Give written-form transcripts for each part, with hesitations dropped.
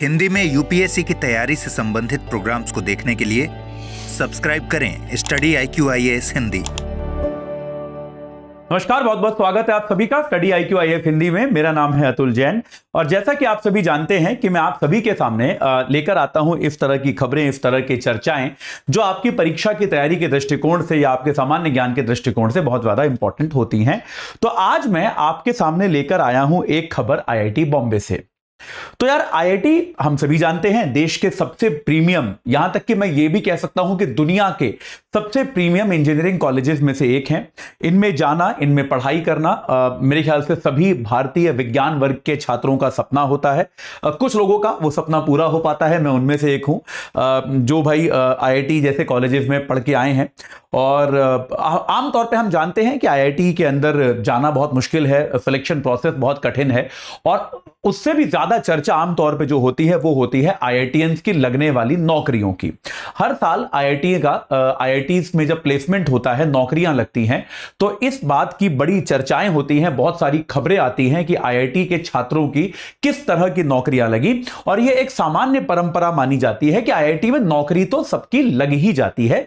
हिंदी में यूपीएससी की तैयारी से संबंधित प्रोग्राम्स को देखने के लिए सब्सक्राइब करें स्टडी IQ IAS हिंदी। नमस्कार, बहुत बहुत स्वागत है आप सभी का स्टडी IQ IAS हिंदी में। मेरा नाम है अतुल जैन और जैसा कि आप सभी जानते हैं कि मैं आप सभी के सामने लेकर आता हूं इस तरह की खबरें, इस तरह की चर्चाएं जो आपकी परीक्षा की तैयारी के दृष्टिकोण से या आपके सामान्य ज्ञान के दृष्टिकोण से बहुत ज्यादा इंपॉर्टेंट होती हैं। तो आज मैं आपके सामने लेकर आया हूं एक खबर IIT बॉम्बे से। तो यार IIT हम सभी जानते हैं देश के सबसे प्रीमियम, यहां तक कि मैं ये भी कह सकता हूं कि दुनिया के सबसे प्रीमियम इंजीनियरिंग कॉलेजेस में से एक हैं। इनमें जाना, इनमें पढ़ाई करना मेरे ख्याल से सभी भारतीय विज्ञान वर्ग के छात्रों का सपना होता है। कुछ लोगों का वो सपना पूरा हो पाता है, मैं उनमें से एक हूं जो भाई IIT जैसे कॉलेजेस में पढ़ के आए हैं। और आमतौर पे हम जानते हैं कि IIT के अंदर जाना बहुत मुश्किल है, सिलेक्शन प्रोसेस बहुत कठिन है और उससे भी ज्यादा चर्चा आमतौर पे जो होती है वो होती है IITians की लगने वाली नौकरियों की। हर साल IITs में जब प्लेसमेंट होता है, नौकरियां लगती हैं, तो इस बात की बड़ी चर्चाएं होती हैं, बहुत सारी खबरें आती हैं कि IIT के छात्रों की किस तरह की नौकरियां लगी। और यह एक सामान्य परंपरा मानी जाती है कि IIT में नौकरी तो सबकी लग ही जाती है।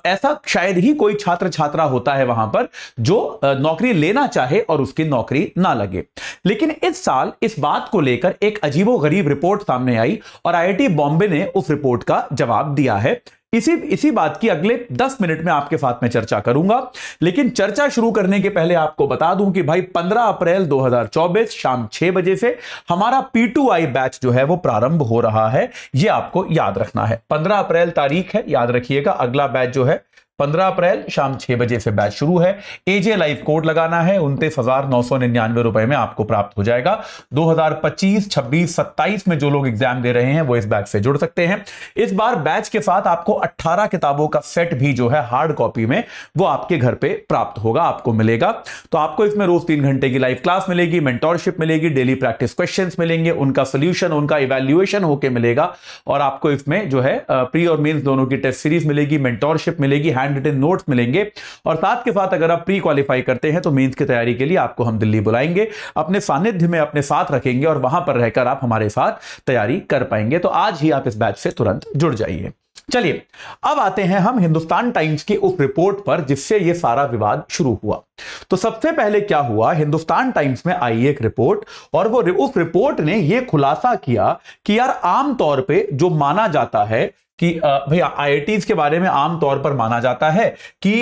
ऐसा शायद ही कोई छात्र छात्रा होता है वहां पर जो नौकरी लेना चाहे और उसकी नौकरी ना लगे। लेकिन इस साल इस बात को लेकर एक अजीबोगरीब रिपोर्ट सामने आई और IIT बॉम्बे ने उस रिपोर्ट का जवाब दिया है। इसी बात की अगले 10 मिनट में आपके साथ में चर्चा करूंगा। लेकिन चर्चा शुरू करने के पहले आपको बता दूं कि भाई 15 अप्रैल 2024 शाम 6 बजे से हमारा P2I बैच जो है वो प्रारंभ हो रहा है। यह आपको याद रखना है, 15 अप्रैल तारीख है, याद रखिएगा। अगला बैच जो है 15 अप्रैल शाम 6 बजे से बैच शुरू है। AJ लाइव कोड लगाना है, 29,999 रुपए में आपको प्राप्त हो जाएगा। 2025, 26, 27 में जो लोग एग्जाम दे रहे हैं वो इस बैच से जुड़ सकते हैं। इस बार बैच के साथ आपको 18 किताबों का सेट भी जो है हार्ड कॉपी में वो आपके घर पे प्राप्त होगा, आपको मिलेगा। तो आपको इसमें रोज 3 घंटे की लाइव क्लास मिलेगी, मेंटोरशिप मिलेगी, डेली प्रैक्टिस क्वेश्चंस मिलेंगे, उनका सोल्यूशन, उनका इवैल्यूएशन होके मिलेगा और आपको इसमें जो है प्री और मेंस दोनों की टेस्ट सीरीज मिलेगी, मेंटोरशिप मिलेगी, रिटन नोट्स मिलेंगे। और साथ के साथ अगर आप प्री क्वालिफाई करते हैं तो मेंस की तैयारी के लिए आपको हम दिल्ली बुलाएंगे, अपने सानिध्य में अपने साथ रखेंगे और वहां पर रहकर आप हमारे साथ तैयारी कर पाएंगे। तो आज ही आप इस बैच से तुरंत जुड़ जाइए। चलिए अब आते हैं हम हिंदुस्तान टाइम्स की उस रिपोर्ट पर जिससे यह सारा विवाद शुरू हुआ। तो सबसे पहले क्या हुआ, हिंदुस्तान टाइम्स में आई एक रिपोर्ट और वो उस रिपोर्ट ने यह खुलासा किया कि यार आमतौर पे जो माना जाता है कि भैया IITs के बारे में आमतौर पर माना जाता है कि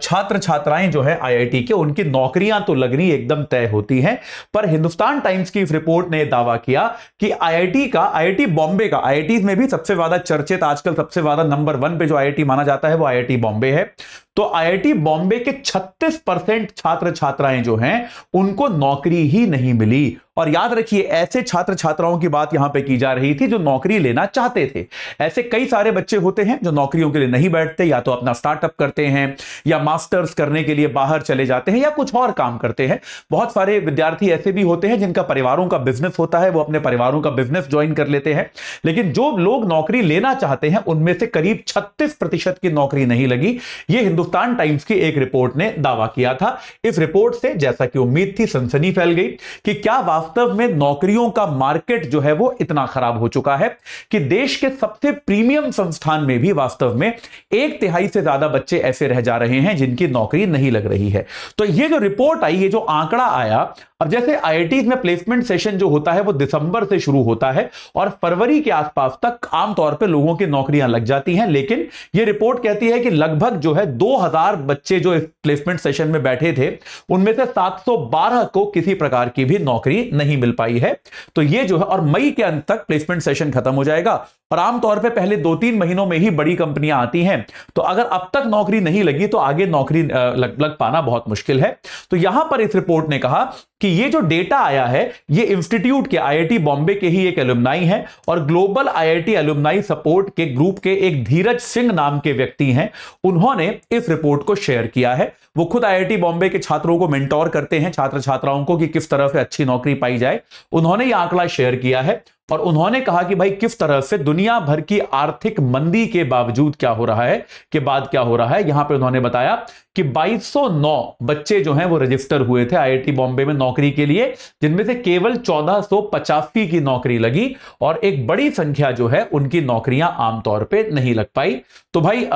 छात्र छात्राएं जो है IIT के, उनकी नौकरियां तो लगनी एकदम तय होती हैं। पर हिंदुस्तान टाइम्स की इस रिपोर्ट ने दावा किया कि IIT बॉम्बे का, IITs में भी सबसे ज्यादा चर्चित, आजकल सबसे ज्यादा नंबर 1 पे जो IIT माना जाता है वो IIT बॉम्बे है। तो IIT बॉम्बे के 36% छात्र छात्राएं जो हैं उनको नौकरी ही नहीं मिली। और याद रखिए, ऐसे छात्र छात्राओं की बात यहां पे की जा रही थी जो नौकरी लेना चाहते थे। ऐसे कई सारे बच्चे होते हैं जो नौकरियों के लिए नहीं बैठते, या तो अपना स्टार्टअप करते हैं या मास्टर्स करने के लिए बाहर चले जाते हैं या कुछ और काम करते हैं। बहुत सारे विद्यार्थी ऐसे भी होते हैं जिनका परिवारों का बिजनेस होता है, वो अपने परिवारों का बिजनेस ज्वाइन कर लेते हैं। लेकिन जो लोग नौकरी लेना चाहते हैं उनमें से करीब 36% की नौकरी नहीं लगी। यह हिंदुस्तान टाइम्स की एक रिपोर्ट ने दावा किया था। इस रिपोर्ट से, जैसा कि उम्मीद थी, सनसनी फैल गई कि क्या वास्तव में नौकरियों का मार्केट जो है वो इतना खराब हो चुका है कि देश के सबसे प्रीमियम संस्थान में भी वास्तव में 1/3 से ज्यादा बच्चे ऐसे रह जा रहे हैं जिनकी नौकरी नहीं लग रही है। तो ये जो रिपोर्ट आई, ये जो आंकड़ा आया, अब जैसे IITs में प्लेसमेंट सेशन जो होता है वो दिसंबर से शुरू होता है और फरवरी के आसपास तक आमतौर पे लोगों की नौकरियां लग जाती हैं। लेकिन ये रिपोर्ट कहती है कि लगभग जो है 2000 बच्चे जो इस प्लेसमेंट सेशन में बैठे थे उनमें से 712 को किसी प्रकार की भी नौकरी नहीं मिल पाई है। तो ये जो है, और मई के अंत तक प्लेसमेंट सेशन खत्म हो जाएगा और आमतौर पे पहले 2-3 महीनों में ही बड़ी कंपनियां आती हैं। तो अगर अब तक नौकरी नहीं लगी तो आगे नौकरी लग पाना बहुत मुश्किल है। तो यहां पर इस रिपोर्ट ने कहा कि ये जो डेटा आया है ये इंस्टीट्यूट के, IIT बॉम्बे के ही एक एलुमनाई हैं और ग्लोबल IIT एलुमनाई सपोर्ट के ग्रुप के एक धीरज सिंह नाम के व्यक्ति हैं। उन्होंने इस रिपोर्ट को शेयर किया है। वो खुद IIT बॉम्बे के छात्रों को मेंटोर करते हैं, छात्र छात्राओं को, कि किस तरह से अच्छी नौकरी पाई जाए। उन्होंने यह आंकड़ा शेयर किया है और उन्होंने कहा कि भाई किस तरह से दुनिया भर की आर्थिक मंदी के बावजूद क्या हो रहा है, के बाद क्या हो रहा है। यहां पे उन्होंने बताया कि 2209 बच्चे जो हैं वो रजिस्टर हुए थे आईआईटी बॉम्बे में नौकरी के लिए, जिनमें से केवल 1485 की नौकरी लगी और एक बड़ी संख्या जो है उनकी नौकरियां आमतौर पे नहीं लग पाई। तो भाई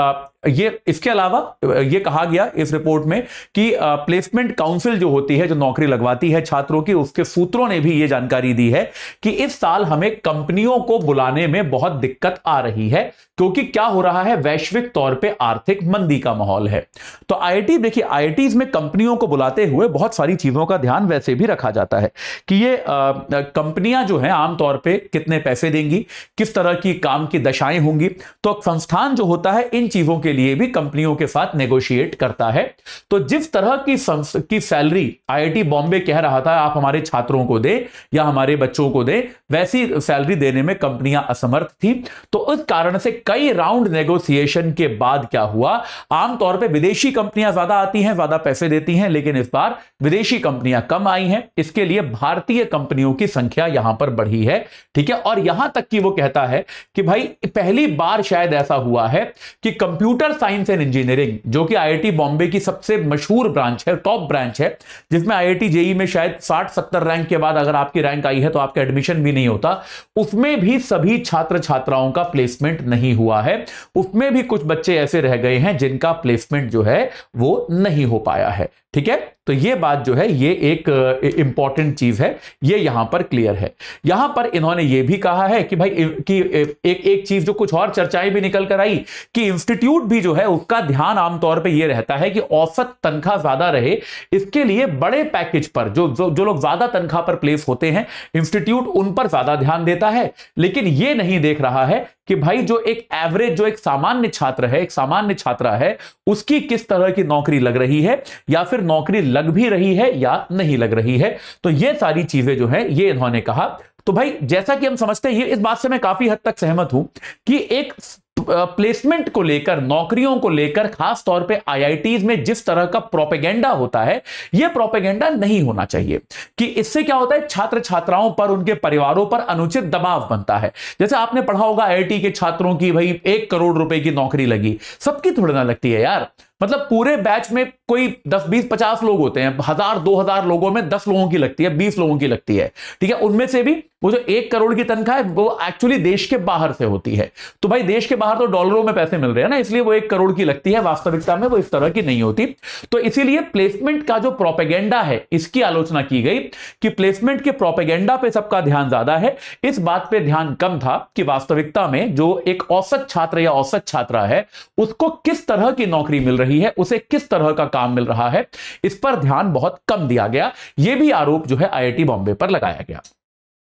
ये इसके अलावा ये कहा गया इस रिपोर्ट में कि प्लेसमेंट काउंसिल जो होती है, जो नौकरी लगवाती है छात्रों की, उसके सूत्रों ने भी ये जानकारी दी है कि इस साल हमें कंपनियों को बुलाने में बहुत दिक्कत आ रही है, क्योंकि क्या हो रहा है, वैश्विक तौर पे आर्थिक मंदी का माहौल है। तो आईआईटी, देखिए आईआईटीज में कंपनियों को बुलाते हुए बहुत सारी चीजों का ध्यान वैसे भी रखा जाता है कि ये कंपनियां जो हैं आमतौर पे कितने पैसे देंगी, किस तरह की काम की दशाएं होंगी। तो संस्थान जो होता है इन चीजों के लिए भी कंपनियों के साथ नेगोशिएट करता है। तो जिस तरह की सैलरी आईआईटी बॉम्बे कह रहा था आप हमारे छात्रों को दे या हमारे बच्चों को दे, वैसी सैलरी देने में कंपनियां असमर्थ थी। तो उस कारण से कई राउंड नेगोशिएशन के बाद क्या हुआ, आमतौर पे विदेशी कंपनियां ज्यादा आती हैं, ज्यादा पैसे देती हैं, लेकिन इस बार विदेशी कंपनियां कम आई हैं। इसके लिए भारतीय कंपनियों की संख्या यहां पर बढ़ी है, ठीक है। और यहां तक कि वो कहता है कि भाई पहली बार शायद ऐसा हुआ है कि कंप्यूटर साइंस एंड इंजीनियरिंग, जो कि आईआईटी बॉम्बे की सबसे मशहूर ब्रांच है, टॉप ब्रांच है, जिसमें आईआईटी जेईई में शायद 60-70 रैंक के बाद अगर आपकी रैंक आई है तो आपका एडमिशन भी नहीं होता, उसमें भी सभी छात्र छात्राओं का प्लेसमेंट नहीं हुआ है। उसमें भी कुछ बच्चे ऐसे रह गए हैं जिनका प्लेसमेंट जो है वो नहीं हो पाया है, ठीक है। तो ये बात जो है ये एक इंपॉर्टेंट चीज है, ये यहां पर क्लियर है। यहां पर इन्होंने ये भी कहा है कि भाई कि एक चीज जो कुछ और चर्चाएं भी निकल कर आई कि इंस्टीट्यूट भी जो है उसका ध्यान आमतौर पे ये रहता है कि औसत तनख्वाह ज्यादा रहे, इसके लिए बड़े पैकेज पर जो लोग ज्यादा तनख्वाह पर प्लेस होते हैं, इंस्टीट्यूट उन पर ज्यादा ध्यान देता है। लेकिन ये नहीं देख रहा है कि भाई जो एक एवरेज, जो एक सामान्य छात्र है, एक सामान्य छात्रा है, उसकी किस तरह की नौकरी लग रही है, या फिर नौकरी लग भी रही है या नहीं लग रही है। तो ये सारी चीजें जो है ये इन्होंने कहा। तो भाई जैसा कि हम समझते हैं, ये इस बात से मैं काफी हद तक सहमत हूं कि एक प्लेसमेंट को लेकर, नौकरियों को लेकर खास तौर पे आईआईटीज में जिस तरह का प्रोपेगेंडा होता है, यह प्रोपेगेंडा नहीं होना चाहिए। कि इससे क्या होता है, छात्र छात्राओं पर, उनके परिवारों पर अनुचित दबाव बनता है। जैसे आपने पढ़ा होगा आईआईटी के छात्रों की भाई 1 करोड़ रुपए की नौकरी लगी, सबकी थोड़ी ना लगती है यार। मतलब पूरे बैच में कोई 10, 20, 50 लोग होते हैं, 1000, 2000 लोगों में 10 लोगों की लगती है, 20 लोगों की लगती है, ठीक है। उनमें से भी वो जो 1 करोड़ की तनख्वाह है वो एक्चुअली देश के बाहर से होती है। तो भाई देश के बाहर तो डॉलरों में पैसे मिल रहे हैं ना, इसलिए वो 1 करोड़ की लगती है, वास्तविकता में वो इस तरह की नहीं होती। तो इसीलिए प्लेसमेंट का जो प्रोपेगेंडा है, इसकी आलोचना की गई कि प्लेसमेंट के प्रोपेगेंडा पे सबका ध्यान ज्यादा है, इस बात पे ध्यान कम था कि वास्तविकता में जो एक औसत छात्र या औसत छात्रा है, उसको किस तरह की नौकरी मिल रही है, उसे किस तरह का काम मिल रहा है, इस पर ध्यान बहुत कम दिया गया। यह भी आरोप जो है आईआईटी बॉम्बे पर लगाया गया।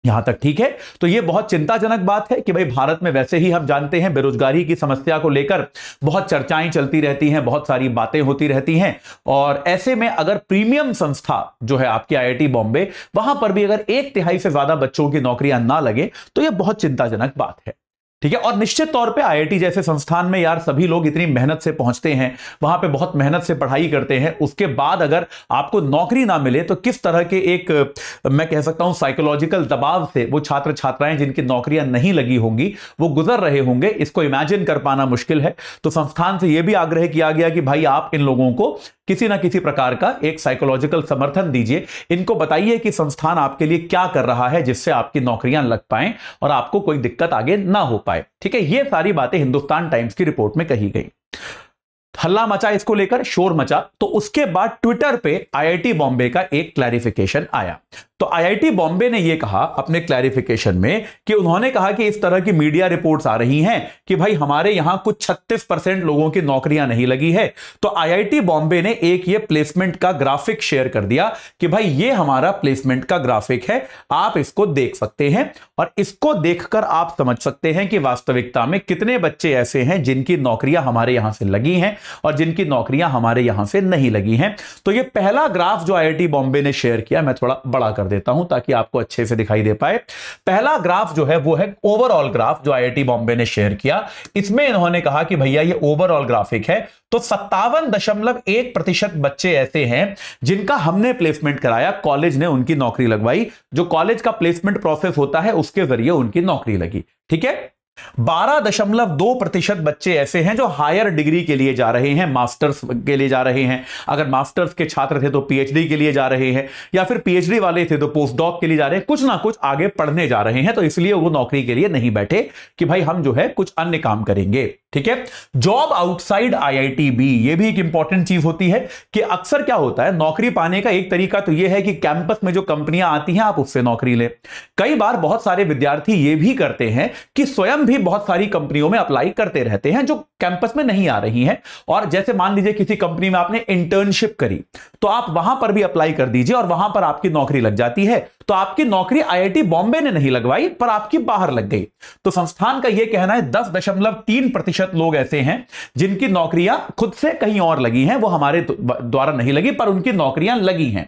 यहां तक ठीक है। तो यह बहुत चिंताजनक बात है कि भाई भारत में वैसे ही हम जानते हैं बेरोजगारी की समस्या को लेकर बहुत चर्चाएं चलती रहती हैं, बहुत सारी बातें होती रहती हैं, और ऐसे में अगर प्रीमियम संस्था जो है आपकी आईआईटी बॉम्बे, वहां पर भी अगर 1/3 से ज्यादा बच्चों की नौकरियां ना लगे तो यह बहुत चिंताजनक बात है, ठीक है। और निश्चित तौर पे आईआईटी जैसे संस्थान में यार सभी लोग इतनी मेहनत से पहुंचते हैं, वहां पे बहुत मेहनत से पढ़ाई करते हैं, उसके बाद अगर आपको नौकरी ना मिले तो किस तरह के एक, मैं कह सकता हूं, साइकोलॉजिकल दबाव से वो छात्र छात्राएं जिनकी नौकरियां नहीं लगी होंगी वो गुजर रहे होंगे, इसको इमेजिन कर पाना मुश्किल है। तो संस्थान से यह भी आग्रह किया गया कि भाई आप इन लोगों को किसी ना किसी प्रकार का एक साइकोलॉजिकल समर्थन दीजिए, इनको बताइए कि संस्थान आपके लिए क्या कर रहा है जिससे आपकी नौकरियां लग पाएं और आपको कोई दिक्कत आगे ना हो पाए, ठीक है। ये सारी बातें हिंदुस्तान टाइम्स की रिपोर्ट में कही गई। हल्ला मचा, इसको लेकर शोर मचा। तो उसके बाद ट्विटर पे आईआईटी बॉम्बे का एक क्लैरिफिकेशन आया। तो आईआईटी बॉम्बे ने यह कहा अपने क्लैरिफिकेशन में कि उन्होंने कहा कि इस तरह की मीडिया रिपोर्ट्स आ रही हैं कि भाई हमारे यहां कुछ 36% लोगों की नौकरियां नहीं लगी है। तो आईआईटी बॉम्बे ने एक ये प्लेसमेंट का ग्राफिक शेयर कर दिया कि भाई ये हमारा प्लेसमेंट का ग्राफिक है, आप इसको देख सकते हैं और इसको देखकर आप समझ सकते हैं कि वास्तविकता में कितने बच्चे ऐसे हैं जिनकी नौकरियां हमारे यहां से लगी हैं और जिनकी नौकरियां हमारे यहां से नहीं लगी हैं। तो ये पहला ग्राफ जो आईआईटी बॉम्बे ने शेयर किया, मैं थोड़ा बड़ा कर देता हूं ताकि आपको अच्छे से दिखाई दे पाए। पहला ग्राफ जो है वो है ओवरऑल ग्राफ जो आईआईटी बॉम्बे ने शेयर किया। इसमें इन्होंने कहा कि भैया ये ओवरऑल ग्राफिक है, तो 57.1% बच्चे ऐसे हैं जिनका हमने प्लेसमेंट कराया, कॉलेज ने उनकी नौकरी लगवाई, जो कॉलेज का प्लेसमेंट प्रोसेस होता है उसके जरिए उनकी नौकरी लगी, ठीक है। 12.2% बच्चे ऐसे हैं जो हायर डिग्री के लिए जा रहे हैं, मास्टर्स के लिए जा रहे हैं। अगर मास्टर्स के छात्र थे तो पीएचडी के लिए जा रहे हैं, या फिर पीएचडी वाले थे तो पोस्ट डॉक के लिए जा रहे हैं, कुछ ना कुछ आगे पढ़ने जा रहे हैं। तो इसलिए वो नौकरी के लिए नहीं बैठे कि भाई हम जो है कुछ अन्य काम करेंगे। ठीक है, जॉब आउटसाइड आईआईटी-बी, ये भी एक इंपॉर्टेंट चीज होती है कि अक्सर क्या होता है, नौकरी पाने का एक तरीका तो यह है कि कैंपस में जो कंपनियां आती हैं आप उससे नौकरी ले। कई बार बहुत सारे विद्यार्थी ये भी करते हैं कि स्वयं भी बहुत सारी कंपनियों में अप्लाई करते रहते हैं जो कैंपस में नहीं आ रही हैं। और जैसे मान लीजिए किसी कंपनी में आपने इंटर्नशिप करी तो आप वहां पर भी अप्लाई कर दीजिए और वहां पर आपकी नौकरी लग जाती है। तो आपकी नौकरी आईआईटी बॉम्बे ने नहीं लगवाई पर आपकी बाहर लग गई। तो संस्थान का यह कहना है 10.3% लोग ऐसे हैं जिनकी नौकरियां खुद से कहीं और लगी हैं, वो हमारे द्वारा नहीं लगी पर उनकी नौकरियां लगी हैं।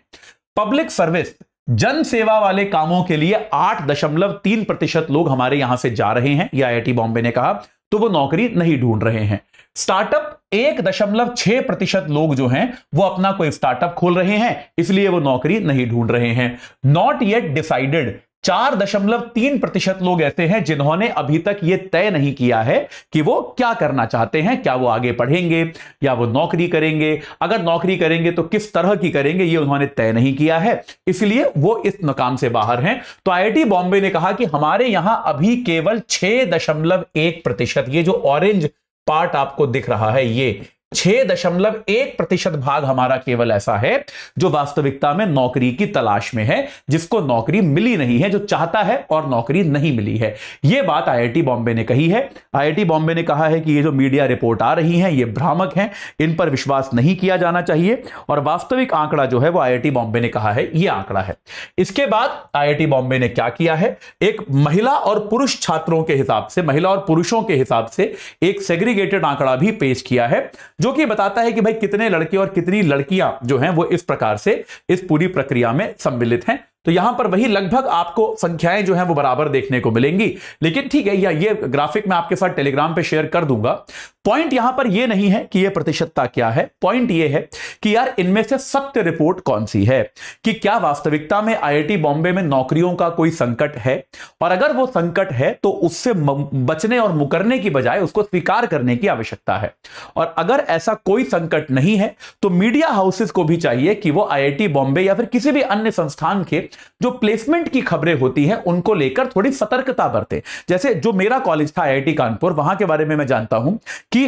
पब्लिक सर्विस, जन सेवा वाले कामों के लिए 8.3% लोग हमारे यहां से जा रहे हैं, यह आईआईटी बॉम्बे ने कहा, तो वो नौकरी नहीं ढूंढ रहे हैं। स्टार्टअप 1.6% लोग जो हैं वो अपना कोई स्टार्टअप खोल रहे हैं, इसलिए वो नौकरी नहीं ढूंढ रहे हैं। नॉट येट डिसाइडेड, 4.3% लोग ऐसे हैं जिन्होंने अभी तक यह तय नहीं किया है कि वो क्या करना चाहते हैं, क्या वो आगे पढ़ेंगे या वो नौकरी करेंगे, अगर नौकरी करेंगे तो किस तरह की करेंगे ये उन्होंने तय नहीं किया है, इसलिए वो इस काम से बाहर हैं। तो आईआईटी बॉम्बे ने कहा कि हमारे यहां अभी केवल 6.1%, ये जो ऑरेंज पार्ट आपको दिख रहा है, ये 6.1% भाग हमारा केवल ऐसा है जो वास्तविकता में नौकरी की तलाश में है, जिसको नौकरी मिली नहीं है, जो चाहता है और नौकरी नहीं मिली है। यह बात आईआईटी बॉम्बे ने कही है। आईआईटी बॉम्बे ने कहा है कि ये जो मीडिया रिपोर्ट आ रही हैं ये भ्रामक हैं, इन पर विश्वास नहीं किया जाना चाहिए और वास्तविक आंकड़ा जो है वो आईआईटी बॉम्बे ने कहा है ये आंकड़ा है। इसके बाद आईआईटी बॉम्बे ने क्या किया है, एक महिला और पुरुष छात्रों के हिसाब से, महिला और पुरुषों के हिसाब से एक सेग्रीगेटेड आंकड़ा भी पेश किया है जो कि बताता है कि भाई कितने लड़के और कितनी लड़कियां जो हैं वो इस प्रकार से इस पूरी प्रक्रिया में सम्मिलित हैं। तो यहां पर वही लगभग आपको संख्याएं जो हैं वो बराबर देखने को मिलेंगी, लेकिन ठीक है, या ये ग्राफिक मैं आपके साथ टेलीग्राम पे शेयर कर दूंगा। पॉइंट यहां पर ये नहीं है कि ये प्रतिशतता क्या है, पॉइंट ये है कि यार इनमें से सत्य रिपोर्ट कौन सी है, कि क्या वास्तविकता में आईआईटी बॉम्बे में नौकरियों का कोई संकट है, और अगर वो संकट है तो उससे बचने और मुकरने की बजाय उसको स्वीकार करने की आवश्यकता है। और अगर ऐसा कोई संकट नहीं है तो मीडिया हाउसेस को भी चाहिए कि वो आईआईटी बॉम्बे या फिर किसी भी अन्य संस्थान के जो प्लेसमेंट की खबरें होती हैं उनको लेकर थोड़ी सतर्कता बरते। जैसे जो मेरा कॉलेज था आईआईटी कानपुर, वहां के बारे में मैं जानता हूं कि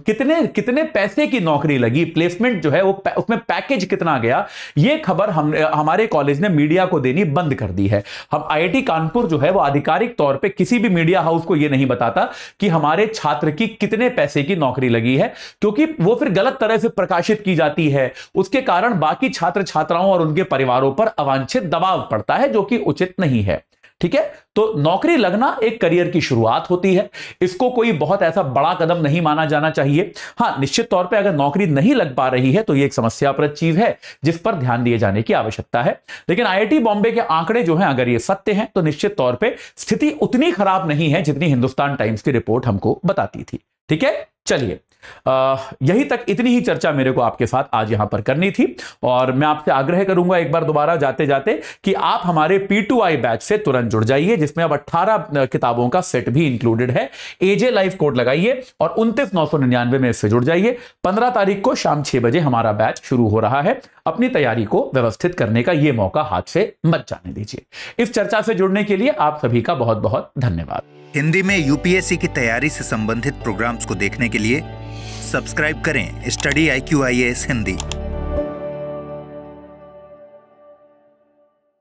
कितने कितने पैसे की नौकरी लगी, प्लेसमेंट जो है वो उसमें पैकेज कितना गया, ये खबर हमारे कॉलेज ने मीडिया को देनी बंद कर दी है। हम आईआईटी कानपुर जो है वो आधिकारिक तौर पे किसी भी मीडिया हाउस को ये नहीं बताता कि हमारे छात्र की कितने पैसे की नौकरी लगी है, क्योंकि वो फिर गलत तरह से प्रकाशित की जाती है। उसके कारण बाकी छात्र छात्राओं और उनके परिवारों पर अवांछित दबाव पड़ता है जो कि उचित नहीं है। ठीक है, तो नौकरी लगना एक करियर की शुरुआत होती है, इसको कोई बहुत ऐसा बड़ा कदम नहीं माना जाना चाहिए। हां, निश्चित तौर पे अगर नौकरी नहीं लग पा रही है तो ये एक समस्याप्रद चीज है जिस पर ध्यान दिए जाने की आवश्यकता है। लेकिन आईआईटी बॉम्बे के आंकड़े जो हैं अगर ये सत्य हैं तो निश्चित तौर पे स्थिति उतनी खराब नहीं है जितनी हिंदुस्तान टाइम्स की रिपोर्ट हमको बताती थी। ठीक है, चलिए यही तक, इतनी ही चर्चा मेरे को आपके साथ आज यहां पर करनी थी। और मैं आपसे आग्रह करूंगा एक बार दोबारा जाते जाते कि आप हमारे P2I बैच से तुरंत जुड़ जाइए, जिसमें अब 18 किताबों का सेट भी इंक्लूडेड है। एजे लाइव कोड लगाइए और 29,999 में इससे जुड़ जाइए। 15 तारीख को शाम 6 बजे हमारा बैच शुरू हो रहा है। अपनी तैयारी को व्यवस्थित करने का यह मौका हाथ से मत जाने दीजिए। इस चर्चा से जुड़ने के लिए आप सभी का बहुत बहुत धन्यवाद। हिंदी में यूपीएससी की तैयारी से संबंधित प्रोग्राम्स को देखने के लिए सब्सक्राइब करें स्टडी IQ IAS हिंदी।